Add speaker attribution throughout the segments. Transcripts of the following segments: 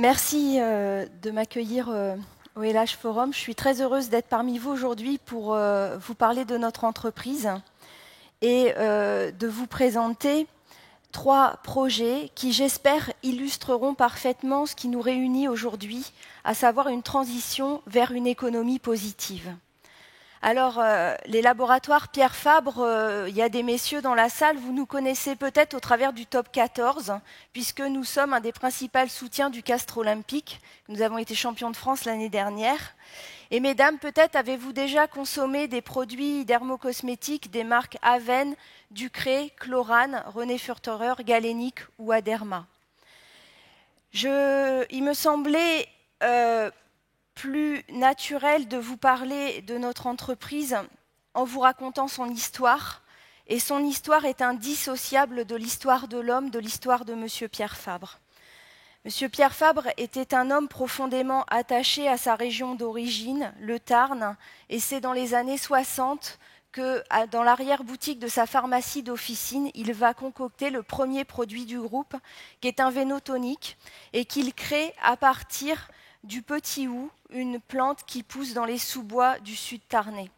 Speaker 1: Merci de m'accueillir au LH Forum. Je suis très heureuse d'être parmi vous aujourd'hui pour vous parler de notre entreprise et de vous présenter 3 projets qui, j'espère, illustreront parfaitement ce qui nous réunit aujourd'hui, à savoir une transition vers une économie positive. Alors, les laboratoires Pierre Fabre, il y a des messieurs dans la salle, vous nous connaissez peut-être au travers du top 14, puisque nous sommes un des principaux soutiens du Castres olympique. Nous avons été champions de France l'année dernière. Et mesdames, peut-être avez-vous déjà consommé des produits dermocosmétiques des marques Aven, Ducré, Chlorane, René Furterer, Galénic ou Aderma. Il me semblait plus naturel de vous parler de notre entreprise en vous racontant son histoire. Et son histoire est indissociable de l'histoire de l'homme, de l'histoire de M. Pierre Fabre. M. Pierre Fabre était un homme profondément attaché à sa région d'origine, le Tarn, et c'est dans les années 60 que, dans l'arrière-boutique de sa pharmacie d'officine, il va concocter le premier produit du groupe, qui est un vénotonique, et qu'il crée à partir du petit hou, une plante qui pousse dans les sous-bois du sud tarnais.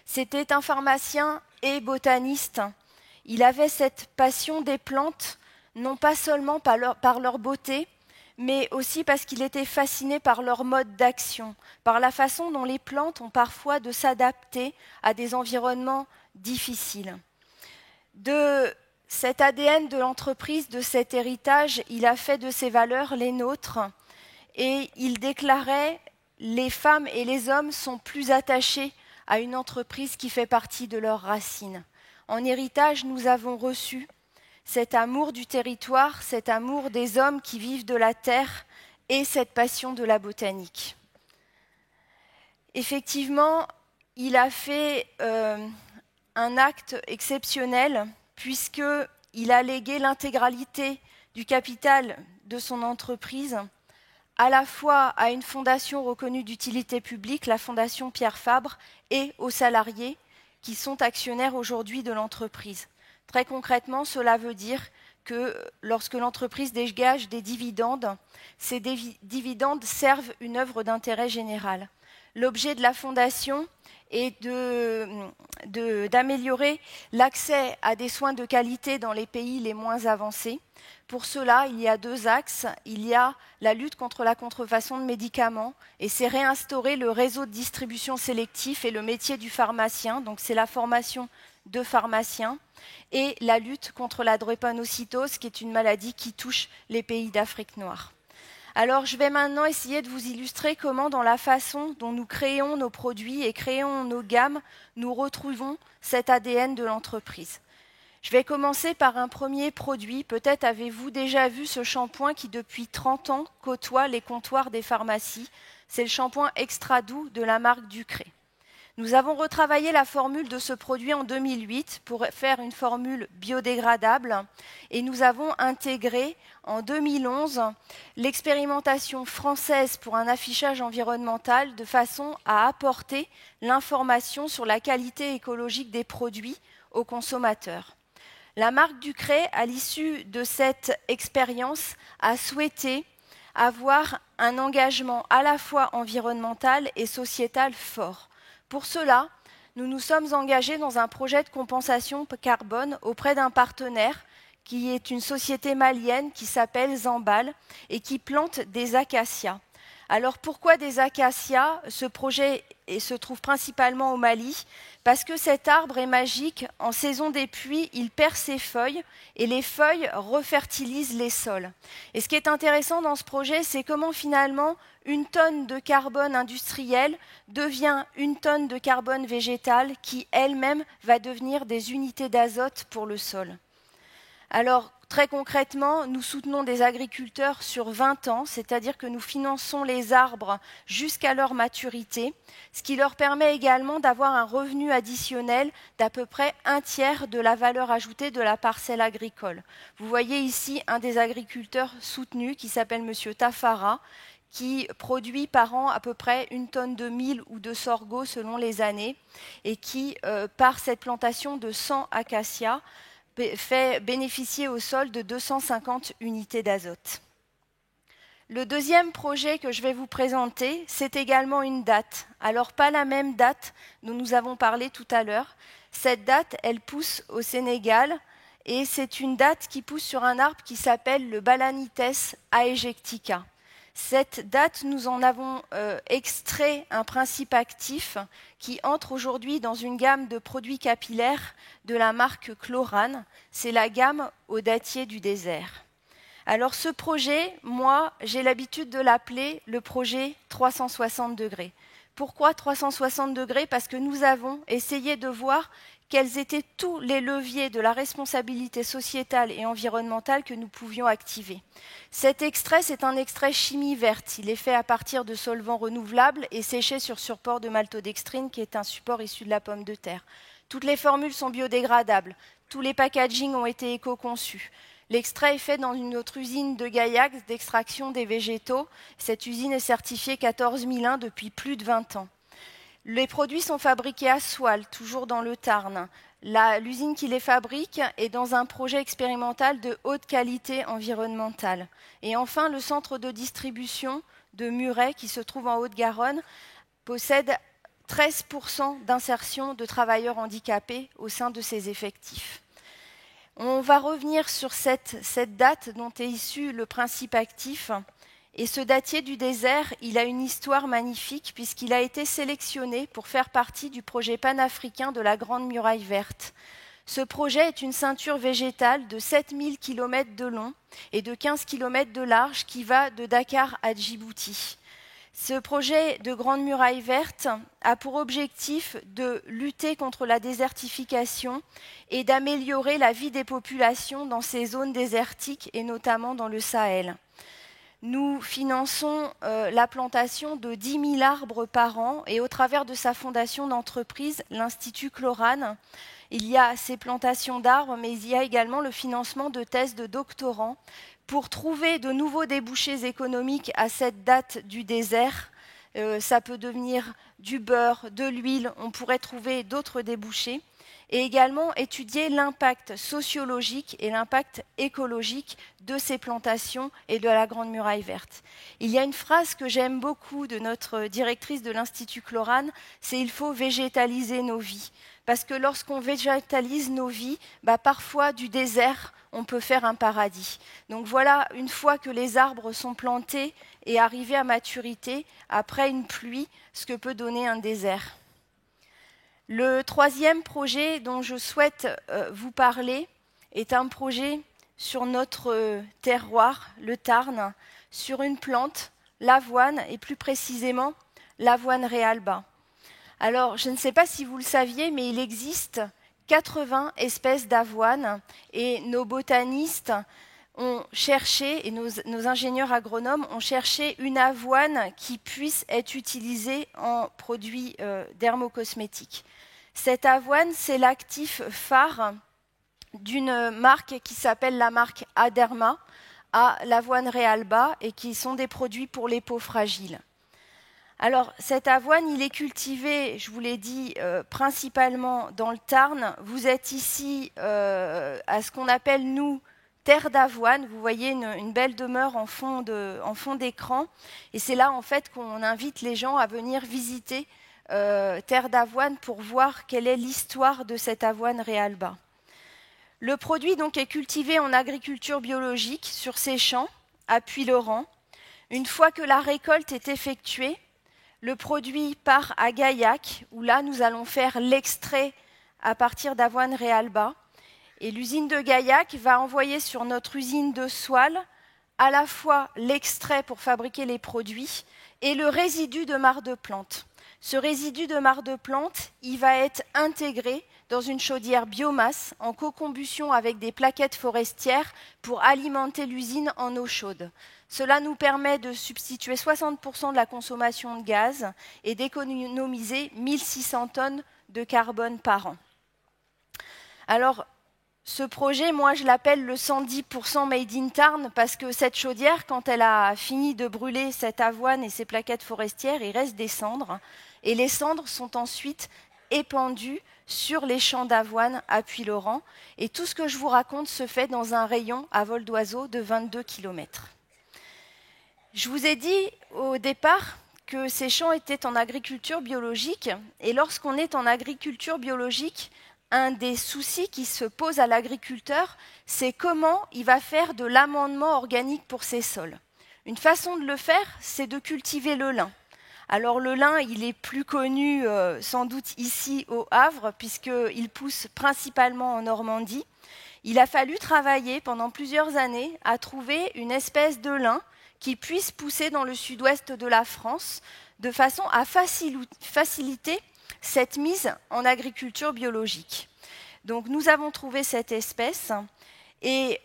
Speaker 1: C'était un pharmacien et botaniste. Il avait cette passion des plantes, non pas seulement par leur beauté, mais aussi parce qu'il était fasciné par leur mode d'action, par la façon dont les plantes ont parfois de s'adapter à des environnements difficiles. De cet ADN de l'entreprise, de cet héritage, il a fait de ses valeurs les nôtres. Et il déclarait « Les femmes et les hommes sont plus attachés à une entreprise qui fait partie de leurs racines ». En héritage, nous avons reçu cet amour du territoire, cet amour des hommes qui vivent de la terre et cette passion de la botanique. Effectivement, il a fait un acte exceptionnel puisqu'il a légué l'intégralité du capital de son entreprise à la fois à une fondation reconnue d'utilité publique, la Fondation Pierre Fabre, et aux salariés qui sont actionnaires aujourd'hui de l'entreprise. Très concrètement, cela veut dire que lorsque l'entreprise dégage des dividendes, ces dividendes servent une œuvre d'intérêt général. L'objet de la fondation est d'améliorer l'accès à des soins de qualité dans les pays les moins avancés. Pour cela, il y a 2 axes. Il y a la lutte contre la contrefaçon de médicaments, et c'est réinstaurer le réseau de distribution sélectif et le métier du pharmacien, donc c'est la formation de pharmaciens, et la lutte contre la drépanocytose, qui est une maladie qui touche les pays d'Afrique noire. Alors, je vais maintenant essayer de vous illustrer comment, dans la façon dont nous créons nos produits et créons nos gammes, nous retrouvons cet ADN de l'entreprise. Je vais commencer par un premier produit. Peut-être avez-vous déjà vu ce shampoing qui, depuis 30 ans, côtoie les comptoirs des pharmacies. C'est le shampoing extra doux de la marque Ducré. Nous avons retravaillé la formule de ce produit en 2008 pour faire une formule biodégradable et nous avons intégré en 2011 l'expérimentation française pour un affichage environnemental de façon à apporter l'information sur la qualité écologique des produits aux consommateurs. La marque Ducré, à l'issue de cette expérience, a souhaité avoir un engagement à la fois environnemental et sociétal fort. Pour cela, nous nous sommes engagés dans un projet de compensation carbone auprès d'un partenaire qui est une société malienne qui s'appelle Zambal et qui plante des acacias. Alors pourquoi des acacias? Ce projet se trouve principalement au Mali, parce que cet arbre est magique. En saison des pluies, il perd ses feuilles et les feuilles refertilisent les sols. Et ce qui est intéressant dans ce projet, c'est comment finalement une tonne de carbone industriel devient une tonne de carbone végétal qui elle-même va devenir des unités d'azote pour le sol. Alors, très concrètement, nous soutenons des agriculteurs sur 20 ans, c'est-à-dire que nous finançons les arbres jusqu'à leur maturité, ce qui leur permet également d'avoir un revenu additionnel d'à peu près 1/3 de la valeur ajoutée de la parcelle agricole. Vous voyez ici un des agriculteurs soutenus qui s'appelle M. Tafara, qui produit par an à peu près 1 tonne de mil ou de sorgho selon les années, et qui, par cette plantation de 100 acacias, fait bénéficier au sol de 250 unités d'azote. Le deuxième projet que je vais vous présenter, c'est également une date. Alors pas la même date dont nous avons parlé tout à l'heure. Cette date, elle pousse au Sénégal et c'est une date qui pousse sur un arbre qui s'appelle le Balanites aejectica. Cette date, nous en avons extrait un principe actif qui entre aujourd'hui dans une gamme de produits capillaires de la marque Chlorane. C'est la gamme au dattier du désert. Alors ce projet, moi, j'ai l'habitude de l'appeler le projet 360 degrés. Pourquoi 360 degrés? Parce que nous avons essayé de voir quels étaient tous les leviers de la responsabilité sociétale et environnementale que nous pouvions activer. Cet extrait, c'est un extrait chimie verte. Il est fait à partir de solvants renouvelables et séché sur support de maltodextrine, qui est un support issu de la pomme de terre. Toutes les formules sont biodégradables. Tous les packagings ont été éco-conçus. L'extrait est fait dans une autre usine de Gaillac d'extraction des végétaux. Cette usine est certifiée 14001 depuis plus de 20 ans. Les produits sont fabriqués à Soile, toujours dans le Tarn. L'usine qui les fabrique est dans un projet expérimental de haute qualité environnementale. Et enfin, le centre de distribution de Muret, qui se trouve en Haute-Garonne, possède 13% d'insertion de travailleurs handicapés au sein de ses effectifs. On va revenir sur cette date dont est issu le principe actif. Et ce dattier du désert, il a une histoire magnifique puisqu'il a été sélectionné pour faire partie du projet panafricain de la Grande Muraille Verte. Ce projet est une ceinture végétale de 7000 km de long et de 15 km de large qui va de Dakar à Djibouti. Ce projet de Grande Muraille Verte a pour objectif de lutter contre la désertification et d'améliorer la vie des populations dans ces zones désertiques et notamment dans le Sahel. Nous finançons la plantation de 10 000 arbres par an et au travers de sa fondation d'entreprise, l'Institut Chlorane, il y a ces plantations d'arbres, mais il y a également le financement de thèses de doctorants pour trouver de nouveaux débouchés économiques à cette date du désert. Ça peut devenir du beurre, de l'huile, on pourrait trouver d'autres débouchés. Et également étudier l'impact sociologique et l'impact écologique de ces plantations et de la Grande Muraille Verte. Il y a une phrase que j'aime beaucoup de notre directrice de l'Institut Chlorane, c'est « il faut végétaliser nos vies ». Parce que lorsqu'on végétalise nos vies, parfois du désert, on peut faire un paradis. Donc voilà, une fois que les arbres sont plantés et arrivés à maturité, après une pluie, ce que peut donner un désert. Le troisième projet dont je souhaite vous parler est un projet sur notre terroir, le Tarn, sur une plante, l'avoine, et plus précisément l'avoine réalba. Alors, je ne sais pas si vous le saviez, mais il existe 80 espèces d'avoine et nos botanistes ont cherché, et nos ingénieurs agronomes ont cherché une avoine qui puisse être utilisée en produits dermocosmétiques. Cette avoine, c'est l'actif phare d'une marque qui s'appelle la marque Aderma, à l'avoine réalba, et qui sont des produits pour les peaux fragiles. Alors, cette avoine, il est cultivé, je vous l'ai dit, principalement dans le Tarn. Vous êtes ici à ce qu'on appelle, nous, terre d'avoine. Vous voyez une belle demeure en fond d'écran. Et c'est là, en fait, qu'on invite les gens à venir visiter terre d'avoine pour voir quelle est l'histoire de cette avoine réalba. Le produit, donc, est cultivé en agriculture biologique sur ces champs, à Puylaurens. Une fois que la récolte est effectuée, le produit part à Gaillac, où là, nous allons faire l'extrait à partir d'avoine réalba. Et l'usine de Gaillac va envoyer sur notre usine de Soile à la fois l'extrait pour fabriquer les produits et le résidu de marc de plante. Ce résidu de marc de plante, il va être intégré dans une chaudière biomasse en cocombustion avec des plaquettes forestières pour alimenter l'usine en eau chaude. Cela nous permet de substituer 60% de la consommation de gaz et d'économiser 1600 tonnes de carbone par an. Alors, ce projet, moi, je l'appelle le 110% Made in Tarn parce que cette chaudière, quand elle a fini de brûler cette avoine et ces plaquettes forestières, il reste des cendres. Et les cendres sont ensuite épandues sur les champs d'avoine à Puylaurens. Et tout ce que je vous raconte se fait dans un rayon à vol d'oiseau de 22 km. Je vous ai dit au départ que ces champs étaient en agriculture biologique, et lorsqu'on est en agriculture biologique, un des soucis qui se pose à l'agriculteur, c'est comment il va faire de l'amendement organique pour ses sols. Une façon de le faire, c'est de cultiver le lin. Alors le lin, il est plus connu sans doute ici au Havre, puisqu'il pousse principalement en Normandie. Il a fallu travailler pendant plusieurs années à trouver une espèce de lin qui puisse pousser dans le sud-ouest de la France, de façon à faciliter cette mise en agriculture biologique. Donc nous avons trouvé cette espèce, et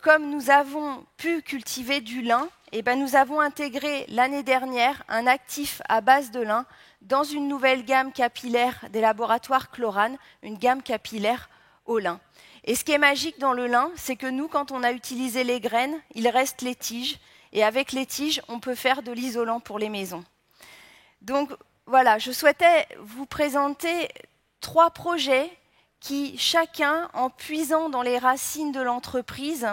Speaker 1: comme nous avons pu cultiver du lin, eh ben, nous avons intégré l'année dernière un actif à base de lin dans une nouvelle gamme capillaire des laboratoires Chlorane, une gamme capillaire au lin. Et ce qui est magique dans le lin, c'est que nous, quand on a utilisé les graines, il reste les tiges, et avec les tiges, on peut faire de l'isolant pour les maisons. Donc voilà, je souhaitais vous présenter 3 projets qui, chacun, en puisant dans les racines de l'entreprise,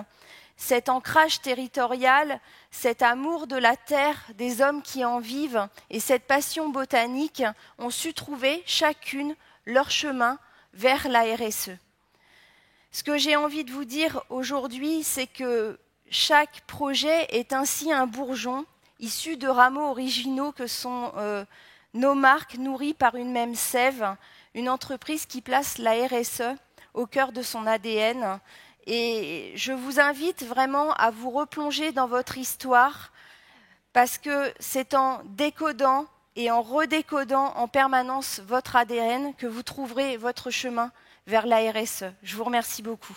Speaker 1: cet ancrage territorial, cet amour de la terre, des hommes qui en vivent, et cette passion botanique, ont su trouver chacune leur chemin vers la RSE. Ce que j'ai envie de vous dire aujourd'hui, c'est que chaque projet est ainsi un bourgeon issu de rameaux originaux que sont nos marques nourries par une même sève, une entreprise qui place la RSE au cœur de son ADN. Et je vous invite vraiment à vous replonger dans votre histoire, parce que c'est en décodant et en redécodant en permanence votre ADN que vous trouverez votre chemin vers la RSE. Je vous remercie beaucoup.